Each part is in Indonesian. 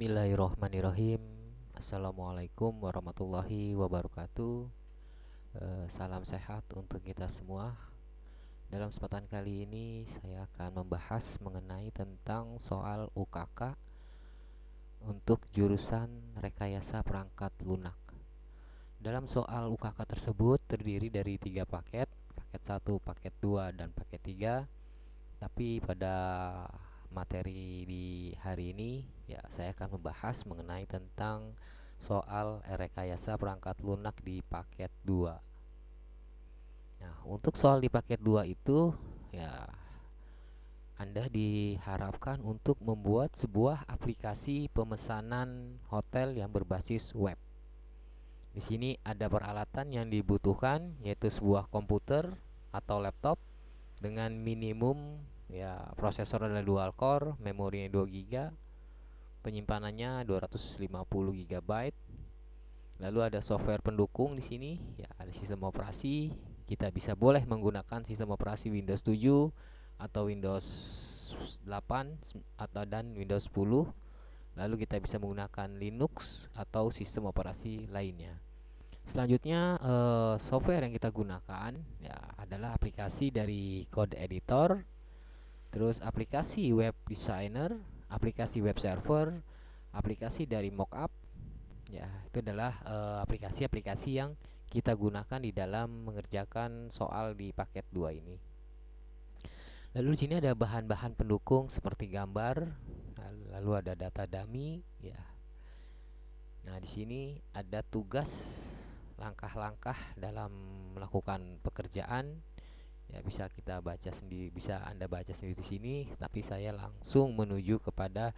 Bismillahirrohmanirrohim. Assalamualaikum warahmatullahi wabarakatuh. Salam sehat untuk kita semua. Dalam kesempatan kali ini saya akan membahas mengenai tentang soal UKK untuk jurusan rekayasa perangkat lunak. Dalam soal UKK tersebut terdiri dari 3 paket, paket 1, paket 2, dan paket 3. Tapi pada materi di hari ini ya saya akan membahas mengenai tentang soal rekayasa perangkat lunak di paket 2. Nah, untuk soal di paket 2 itu ya Anda diharapkan untuk membuat sebuah aplikasi pemesanan hotel yang berbasis web. Di sini ada peralatan yang dibutuhkan yaitu sebuah komputer atau laptop dengan minimum ya prosesor adalah dual core, memorinya 2 GB, penyimpanannya 250 GB. Lalu ada software pendukung di sini, ya ada sistem operasi. Kita bisa boleh menggunakan sistem operasi Windows 7 atau Windows 8 dan Windows 10. Lalu kita bisa menggunakan Linux atau sistem operasi lainnya. Selanjutnya software yang kita gunakan ya adalah aplikasi dari Code Editor, terus aplikasi web designer, aplikasi web server, aplikasi dari mockup. Ya, itu adalah aplikasi-aplikasi yang kita gunakan di dalam mengerjakan soal di paket 2 ini. Lalu di sini ada bahan-bahan pendukung seperti gambar, lalu ada data dummy, ya. Nah, di sini ada tugas langkah-langkah dalam melakukan pekerjaan. Ya, bisa kita baca sendiri, bisa Anda baca sendiri di sini, tapi saya langsung menuju kepada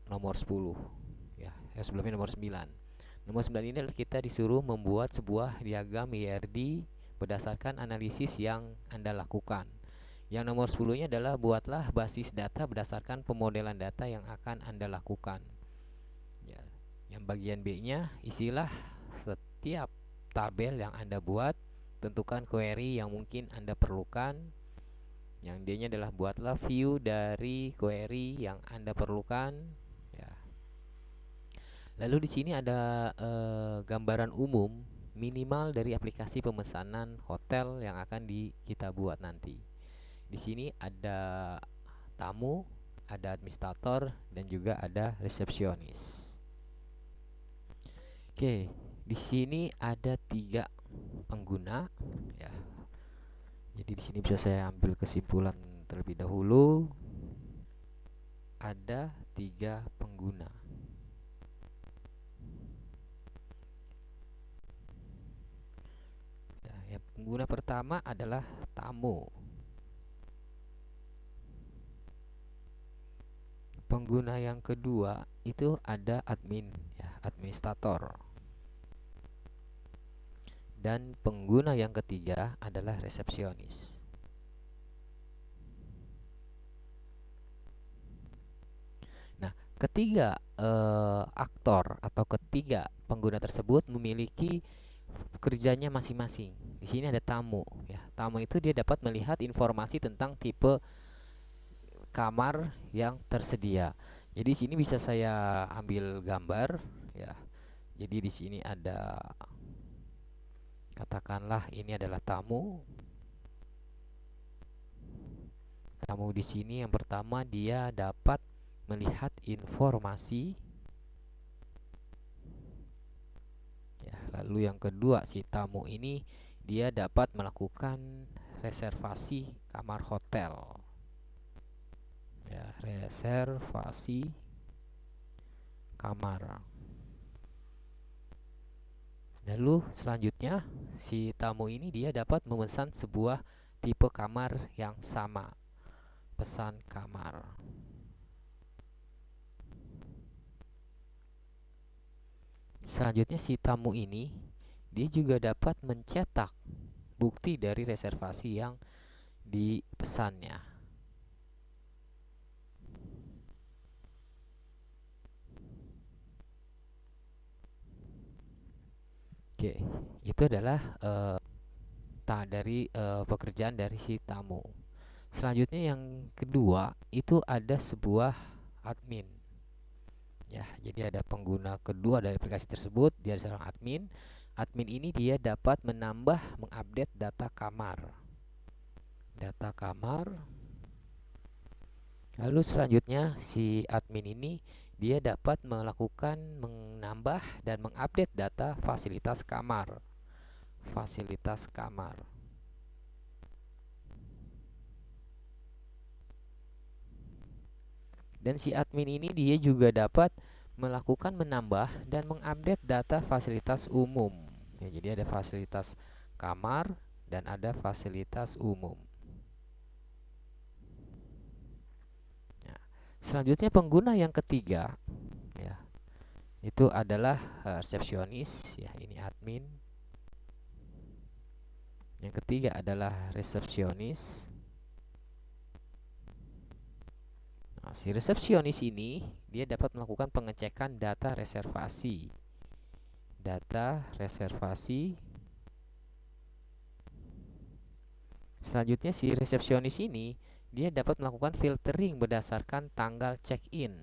nomor 10 ya. Sebelumnya nomor 9. Nomor 9 ini adalah kita disuruh membuat sebuah diagram IRD berdasarkan analisis yang Anda lakukan. Yang nomor 10-nya adalah buatlah basis data berdasarkan pemodelan data yang akan Anda lakukan. Ya. Yang bagian B-nya, isilah setiap tabel yang Anda buat. Tentukan query yang mungkin Anda perlukan. Yang D-nya adalah buatlah view dari query yang Anda perlukan. Ya. Lalu di sini ada gambaran umum minimal dari aplikasi pemesanan hotel yang akan kita buat nanti. Di sini ada tamu, ada administrator, dan juga ada resepsionis. Oke, di sini ada 3 pengguna ya. Jadi di sini bisa saya ambil kesimpulan terlebih dahulu. Ada 3 pengguna. Ya, yang pengguna pertama adalah tamu. Pengguna yang kedua itu ada admin ya, administrator. Dan pengguna yang ketiga adalah resepsionis. Nah, ketiga aktor atau ketiga pengguna tersebut memiliki pekerjaannya masing-masing. Di sini ada tamu ya. Tamu itu dia dapat melihat informasi tentang tipe kamar yang tersedia. Jadi di sini bisa saya ambil gambar ya. Jadi di sini ada, katakanlah ini adalah tamu. Tamu di sini yang pertama dia dapat melihat informasi. Ya, lalu yang kedua si tamu ini dia dapat melakukan reservasi kamar hotel. Ya, reservasi kamar. Lalu selanjutnya si tamu ini dia dapat memesan sebuah tipe kamar yang sama. Pesan kamar. Selanjutnya si tamu ini dia juga dapat mencetak bukti dari reservasi yang dipesannya. Oke, itu adalah dari pekerjaan dari si tamu. Selanjutnya yang kedua itu ada sebuah admin. Ya, jadi ada pengguna kedua dari aplikasi tersebut, dia seorang admin. Admin ini dia dapat menambah, mengupdate data kamar. Data kamar. Lalu selanjutnya si admin ini dia dapat melakukan menambah dan mengupdate data fasilitas kamar. Fasilitas kamar. Dan si admin ini dia juga dapat melakukan menambah dan mengupdate data fasilitas umum. Ya, jadi ada fasilitas kamar dan ada fasilitas umum. Nah, selanjutnya pengguna yang ketiga, ya, itu adalah resepsionis. Ya, ini admin. Yang ketiga adalah resepsionis. Nah, si resepsionis ini dia dapat melakukan pengecekan data reservasi. Data reservasi. Selanjutnya si resepsionis ini dia dapat melakukan filtering berdasarkan tanggal check-in.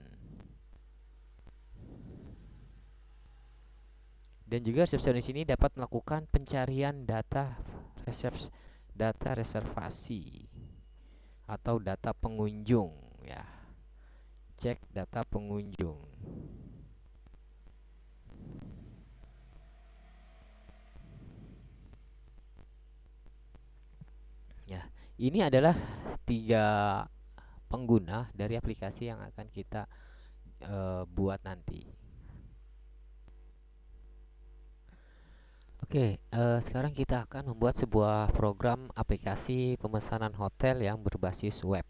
Dan juga resepsionis ini dapat melakukan pencarian data reservasi atau data pengunjung, ya. Cek data pengunjung. Ya, ini adalah 3 pengguna dari aplikasi yang akan kita buat nanti. Oke, sekarang kita akan membuat sebuah program aplikasi pemesanan hotel yang berbasis web.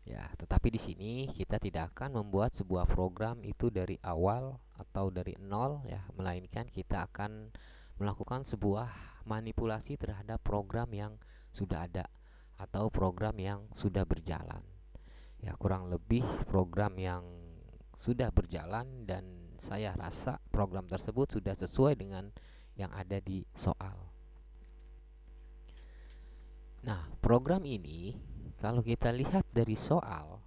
Ya, tetapi di sini kita tidak akan membuat sebuah program itu dari awal atau dari nol, ya, melainkan kita akan melakukan sebuah manipulasi terhadap program yang sudah ada atau program yang sudah berjalan. Ya, kurang lebih program yang sudah berjalan dan saya rasa program tersebut sudah sesuai dengan yang ada di soal. Nah, program ini kalau kita lihat dari soal,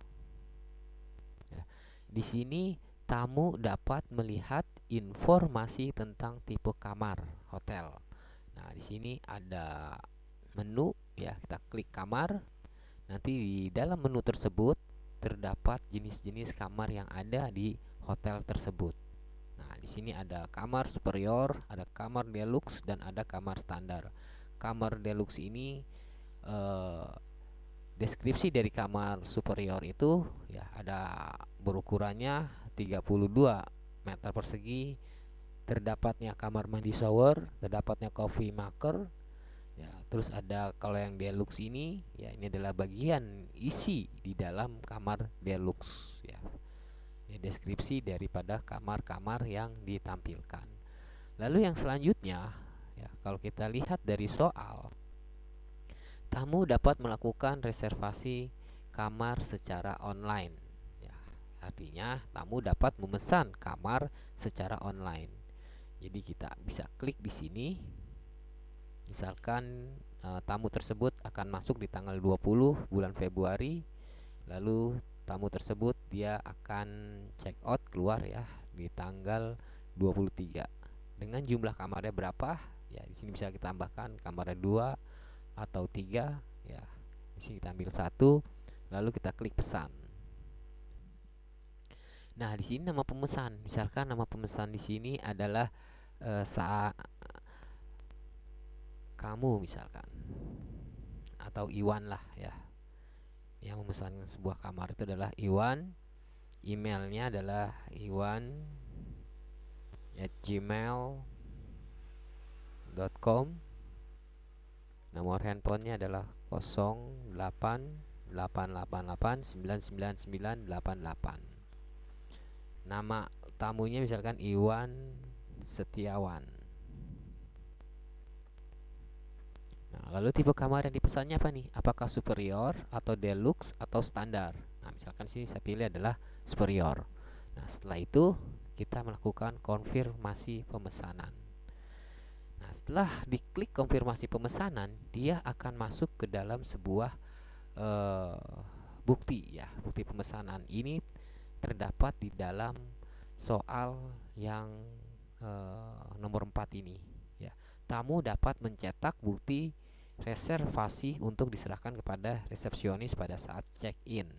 ya, di sini tamu dapat melihat informasi tentang tipe kamar hotel. Nah, di sini ada menu, ya, kita klik kamar. Nanti di dalam menu tersebut terdapat jenis-jenis kamar yang ada di hotel tersebut. Nah, di sini ada kamar superior, ada kamar deluxe, dan ada kamar standar. Kamar deluxe ini deskripsi dari kamar superior itu, ya, ada berukurannya 32 meter persegi, terdapatnya kamar mandi shower, terdapatnya coffee maker, ya. Terus ada kalau yang deluxe ini, ya, ini adalah bagian isi di dalam kamar deluxe, ya. Ya, deskripsi daripada kamar-kamar yang ditampilkan. Lalu yang selanjutnya, ya, kalau kita lihat dari soal, tamu dapat melakukan reservasi kamar secara online. Ya, artinya tamu dapat memesan kamar secara online. Jadi kita bisa klik di sini. Misalkan tamu tersebut akan masuk di tanggal 20 bulan Februari. Lalu tamu tersebut dia akan check out keluar, ya, di tanggal 23. Dengan jumlah kamarnya berapa? Ya, di sini bisa kita tambahkan kamarnya 2 atau 3, ya. Di sini kita ambil 1, lalu kita klik pesan. Nah, di sini nama pemesan, misalkan nama pemesan di sini adalah saat kamu misalkan, atau Iwan lah, ya. Yang memesan sebuah kamar itu adalah Iwan. Emailnya adalah iwan@gmail.com. Nomor handphonenya adalah 0888899988. Nama tamunya misalkan Iwan Setiawan. Nah, lalu tipe kamar yang dipesannya apa nih? Apakah superior atau deluxe atau standar? Nah, misalkan sini saya pilih adalah superior. Nah, setelah itu kita melakukan konfirmasi pemesanan. Nah, setelah diklik konfirmasi pemesanan, dia akan masuk ke dalam sebuah bukti, ya. Bukti pemesanan ini terdapat di dalam soal yang nomor 4 ini ya. Tamu dapat mencetak bukti reservasi untuk diserahkan kepada resepsionis pada saat check-in.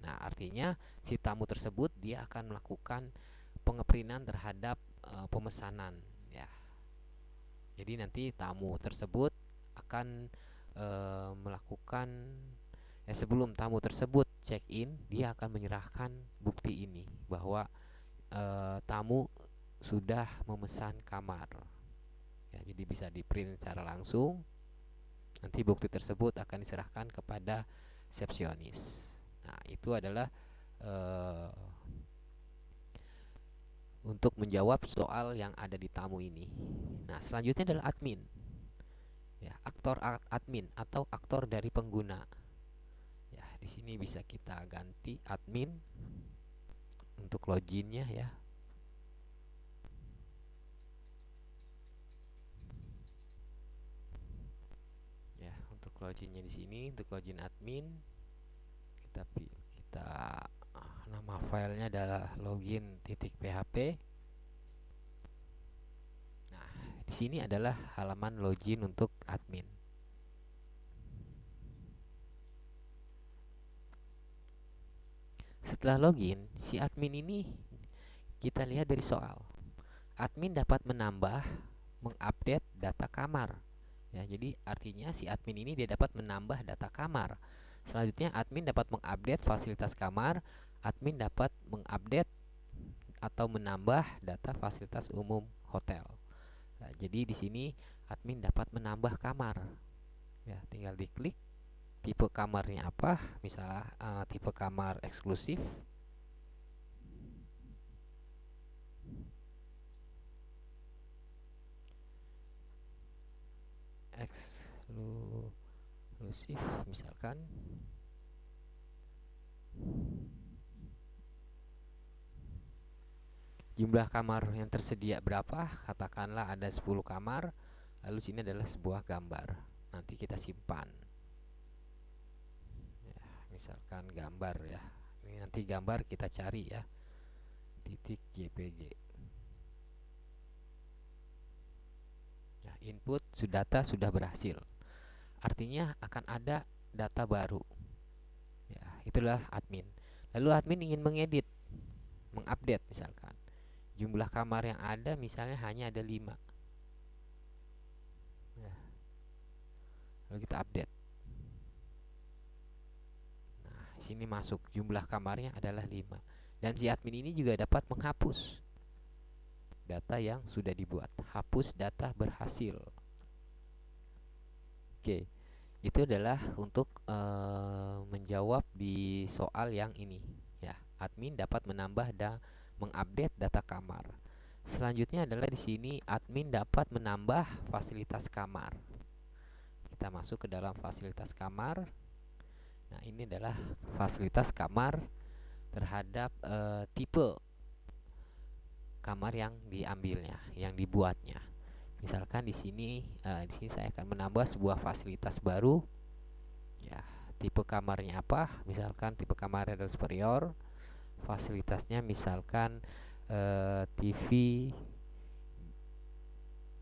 Nah, artinya si tamu tersebut dia akan melakukan pengeprintan terhadap pemesanan ya. Jadi nanti tamu tersebut akan melakukan sebelum tamu tersebut check-in, dia akan menyerahkan bukti ini bahwa tamu sudah memesan kamar. Ya, jadi bisa di-print secara langsung. Nanti bukti tersebut akan diserahkan kepada resepsionis. Nah, itu adalah untuk menjawab soal yang ada di tamu ini. Nah, selanjutnya adalah admin. Ya, aktor admin atau aktor dari pengguna. Ya, di sini bisa kita ganti admin untuk loginnya ya. Ya, untuk loginnya di sini, untuk login admin kita nama filenya adalah login.php. Nah, di sini adalah halaman login untuk admin. Setelah login, si admin ini kita lihat dari soal. Admin dapat menambah, mengupdate data kamar. Ya, jadi artinya si admin ini dia dapat menambah data kamar. Selanjutnya admin dapat mengupdate fasilitas kamar, admin dapat mengupdate atau menambah data fasilitas umum hotel. Nah, jadi di sini admin dapat menambah kamar. Ya, tinggal diklik tipe kamarnya apa, misalnya tipe kamar eksklusif. Eksklusif misalkan. Jumlah kamar yang tersedia berapa? Katakanlah ada 10 kamar. Lalu sini adalah sebuah gambar. Nanti kita simpan. Ya, misalkan gambar ya. Ini nanti gambar kita cari ya. .jpg. Ya, input data sudah berhasil. Artinya akan ada data baru. Ya, itulah admin. Lalu admin ingin mengedit, mengupdate misalkan. Jumlah kamar yang ada misalnya hanya ada 5. Ya. Lalu kita update. Nah, sini masuk jumlah kamarnya adalah 5. Dan si admin ini juga dapat menghapus data yang sudah dibuat. Hapus data berhasil. Oke. Itu adalah untuk menjawab di soal yang ini ya. Admin dapat menambah dan mengupdate data kamar. Selanjutnya adalah di sini admin dapat menambah fasilitas kamar. Kita masuk ke dalam fasilitas kamar. Nah, ini adalah fasilitas kamar terhadap tipe kamar yang diambilnya, yang dibuatnya. Misalkan di sini saya akan menambah sebuah fasilitas baru. Ya, tipe kamarnya apa? Misalkan tipe kamarnya adalah superior. Fasilitasnya misalkan TV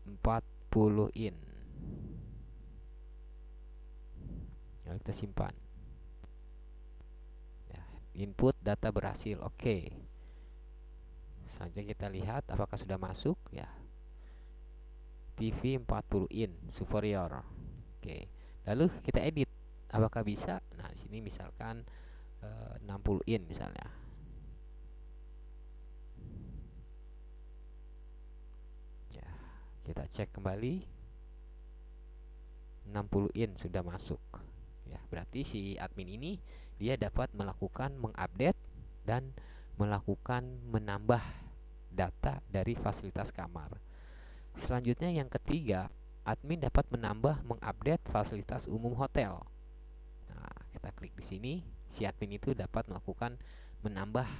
40 in. Lalu kita simpan. Ya, input data berhasil. Oke. Selanjutnya kita lihat apakah sudah masuk ya. TV 40 in superior. Oke. Lalu kita edit. Apakah bisa? Nah, di sini misalkan 60 in misalnya. Ya, kita cek kembali. 60 in sudah masuk. Ya, berarti si admin ini dia dapat melakukan mengupdate dan melakukan menambah data dari fasilitas kamar. Selanjutnya yang ketiga, admin dapat menambah mengupdate fasilitas umum hotel. Nah, kita klik di sini, si admin itu dapat melakukan menambah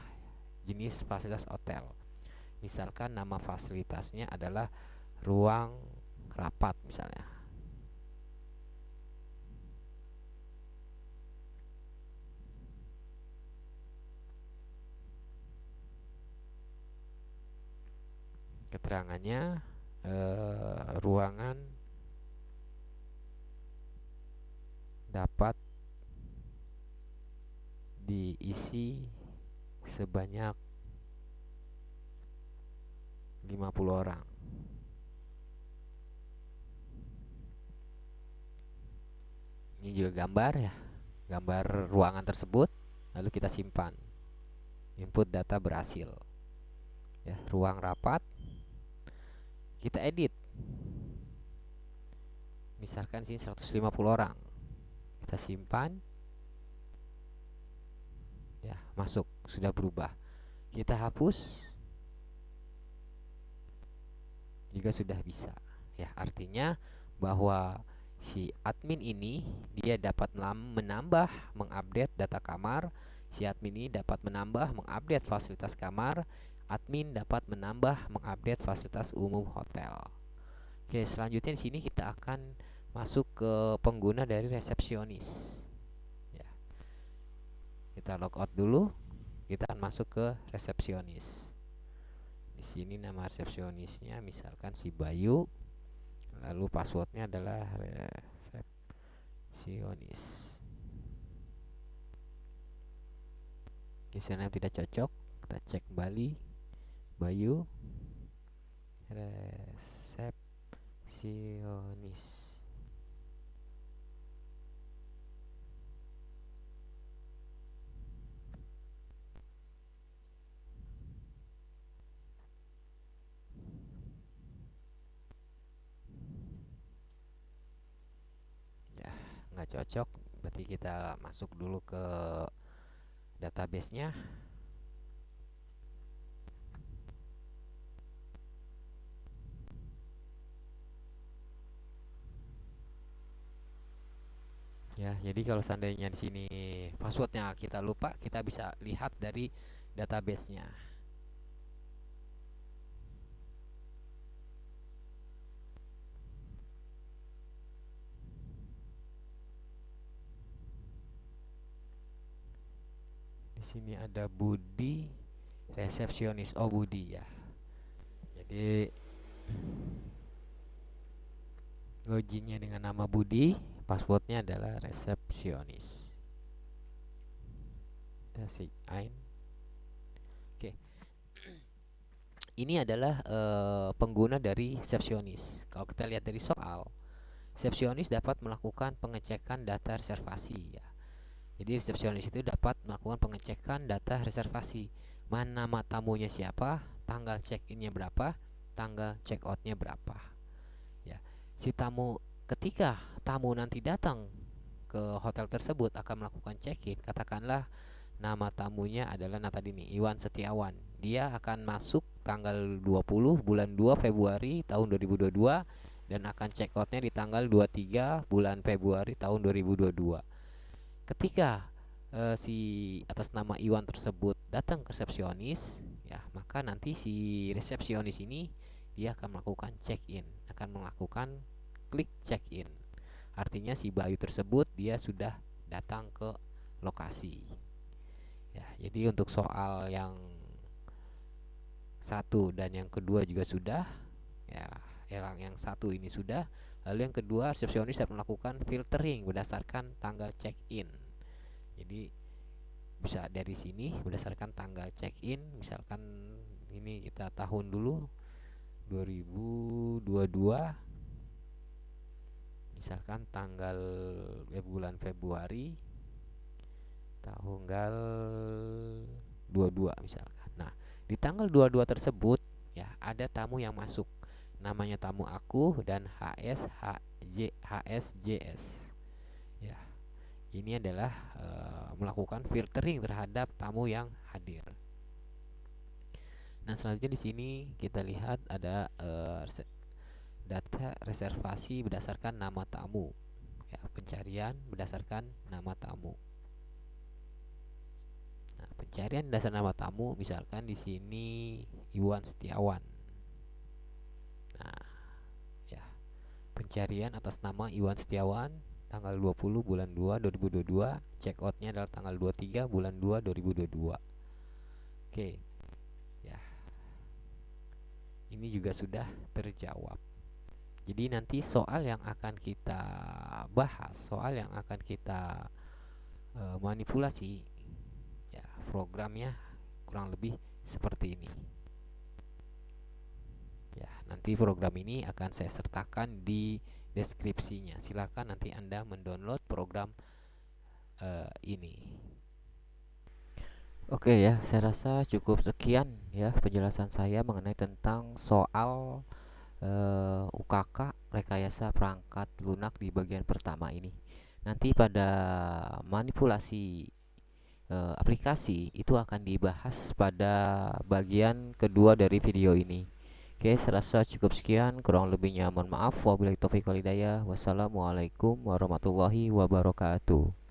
jenis fasilitas hotel. Misalkan nama fasilitasnya adalah ruang rapat misalnya. keterangannya ruangan dapat diisi sebanyak 50 orang. Ini juga gambar ya, gambar ruangan tersebut, lalu kita simpan. Input data berhasil. Ya, ruang rapat kita edit. Misalkan sini 150 orang. Kita simpan. Ya, masuk, sudah berubah. Kita hapus juga sudah bisa. Ya, artinya bahwa si admin ini dia dapat menambah, mengupdate data kamar. Si admin ini dapat menambah, mengupdate fasilitas kamar. Admin dapat menambah, mengupdate fasilitas umum hotel. Oke, selanjutnya di sini kita akan masuk ke pengguna dari resepsionis. Ya. Kita logout dulu. Kita akan masuk ke resepsionis. Di sini nama resepsionisnya misalkan si Bayu. Lalu passwordnya adalah resepsionis. Username tidak cocok, kita cek kembali. Bayu resepsionis. Ya, nggak cocok, berarti kita masuk dulu ke database-nya. Ya, jadi kalau seandainya di sini passwordnya kita lupa, kita bisa lihat dari database-nya. Di sini ada Budi resepsionis. Oh, Budi ya. Jadi loginnya dengan nama Budi, passwordnya adalah resepsionis. Kita sign in. Oke. Ini adalah pengguna dari resepsionis. Kalau kita lihat dari soal, resepsionis dapat melakukan pengecekan data reservasi ya. Jadi resepsionis itu dapat melakukan pengecekan data reservasi. Mana nama tamunya siapa, tanggal check-innya berapa, tanggal check-outnya berapa. Ya, si tamu, ketika tamu nanti datang ke hotel tersebut akan melakukan check-in, katakanlah nama tamunya adalah tadi nih Iwan Setiawan. Dia akan masuk tanggal 20 bulan 2 Februari tahun 2022 dan akan check-outnya di tanggal 23 bulan Februari tahun 2022. Ketika si atas nama Iwan tersebut datang ke resepsionis, ya, maka nanti si resepsionis ini dia akan melakukan check-in, akan melakukan klik check-in. Artinya si Bayu tersebut dia sudah datang ke lokasi. Ya, jadi untuk soal yang satu dan yang kedua juga sudah. Ya, yang satu ini sudah. Lalu yang kedua, resepsionis dapat melakukan filtering berdasarkan tanggal check-in. Jadi bisa dari sini berdasarkan tanggal check-in. Misalkan ini kita tahun dulu 2022. Misalkan tanggal bulan Februari tanggal 22 misalkan. Nah, di tanggal 22 tersebut ya ada tamu yang masuk. Namanya tamu aku dan HSJS. Ya. Ini adalah melakukan filtering terhadap tamu yang hadir. Nah, selanjutnya di sini kita lihat ada data reservasi berdasarkan nama tamu. Ya, pencarian berdasarkan nama tamu. Nah, pencarian berdasarkan nama tamu, misalkan di sini Iwan Setiawan. Nah, ya, pencarian atas nama Iwan Setiawan tanggal 20 bulan 2 2022, check outnya adalah tanggal 23 bulan 2 2022. Oke. Ya. ini juga sudah terjawab. Jadi nanti soal yang akan kita bahas, soal yang akan kita manipulasi, ya programnya kurang lebih seperti ini. Ya, nanti program ini akan saya sertakan di deskripsinya. Silakan nanti Anda mendownload program ini. Oke ya, saya rasa cukup sekian ya penjelasan saya mengenai tentang soal UKK rekayasa perangkat lunak di bagian pertama ini. Nanti pada manipulasi aplikasi itu akan dibahas pada bagian kedua dari video ini. Oke, saya rasa cukup sekian, kurang lebihnya mohon maaf. Wabillahi taufiq wal hidayah. Wassalamualaikum warahmatullahi wabarakatuh.